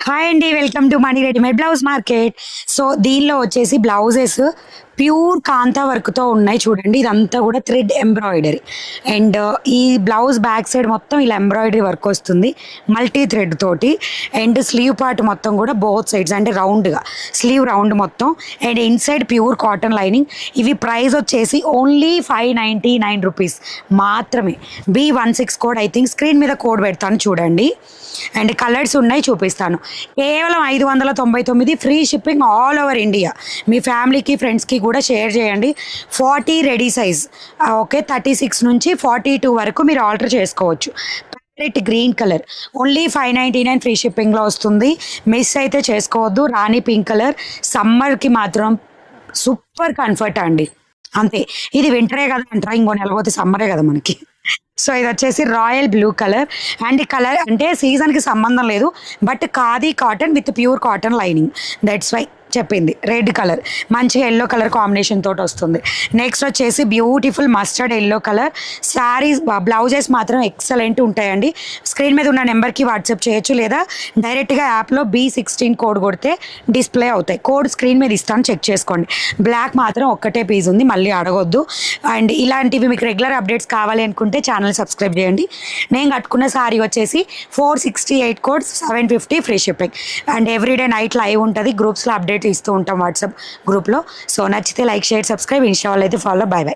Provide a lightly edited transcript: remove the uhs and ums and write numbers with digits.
Hi అండి, welcome to money readymade blouse market. So దీనిలో వచ్చేసి బ్లౌజెస్ ప్యూర్ కాంతా వర్క్తో ఉన్నాయి చూడండి. ఇదంతా కూడా థ్రెడ్ ఎంబ్రాయిడరీ అండ్ ఈ బ్లౌజ్ బ్యాక్ సైడ్ మొత్తం ఇలా ఎంబ్రాయిడరీ వర్క్ వస్తుంది మల్టీ థ్రెడ్ తోటి. అండ్ స్లీవ్ పార్ట్ మొత్తం కూడా బోత్ సైడ్స్ అంటే రౌండ్గా స్లీవ్ రౌండ్ మొత్తం and inside pure cotton lining. ఇవి ప్రైస్ వచ్చేసి ఓన్లీ 599 రూపీస్ మాత్రమే. B16 code, I think screen మీద కోడ్ పెడతాను చూడండి. అండ్ కలర్స్ ఉన్నాయి చూపిస్తాను. కేవలం 599, free shipping all over India. మీ ఫ్యామిలీకి ఫ్రెండ్స్కి కూడా షేర్ చేయండి. 40 రెడీ సైజ్, ఓకే, 36 నుంచి 42 వరకు మీరు ఆర్డర్ చేసుకోవచ్చు. Parrot green colour only 599 free షిప్పింగ్లో వస్తుంది. మిస్ అయితే చేసుకోవద్దు. రాణి పింక్ కలర్ సమ్మర్కి మాత్రం సూపర్ కంఫర్ట్ అండి. అంతే, ఇది వింటరే కదా అంటారా, ఇంకో నెలపోతే సమ్మరే కదా మనకి. సో ఇది వచ్చేసి రాయల్ బ్లూ కలర్ అండ్ ఈ కలర్ అంటే సీజన్కి సంబంధం లేదు, but khadi cotton with pure cotton lining, that's why చెప్పింది. రెడ్ కలర్ మంచిగా ఎల్లో కలర్ కాంబినేషన్ తోటి వస్తుంది. నెక్స్ట్ వచ్చేసి beautiful mustard yellow colour. Saris blouses మాత్రం ఎక్సలెంట్ ఉంటాయండి. స్క్రీన్ మీద ఉన్న నెంబర్కి వాట్సాప్ చేయొచ్చు, లేదా డైరెక్ట్గా యాప్లో B16 కోడ్ కొడితే డిస్ప్లే అవుతాయి. కోడ్ స్క్రీన్ మీద ఇస్తాను, చెక్ చేసుకోండి. బ్లాక్ మాత్రం ఒక్కటే పీస్ ఉంది, మళ్ళీ అడగొద్దు. అండ్ ఇలాంటివి మీకు రెగ్యులర్ అప్డేట్స్ కావాలి అనుకుంటే ఛానల్ సబ్స్క్రైబ్ చేయండి. నేను కట్టుకున్న శారీ వచ్చేసి 468 code, 750 free shipping. And everyday night live ఉంటుంది, గ్రూప్స్లో అప్డేట్ ఇస్తూ ఉంటాం వాట్సాప్ గ్రూప్లో. సో నచ్చితే లైక్, షేర్, సబ్స్క్రైబ్. ఇన్స్టా వాళ్ళు అయితే ఫాలో. By by.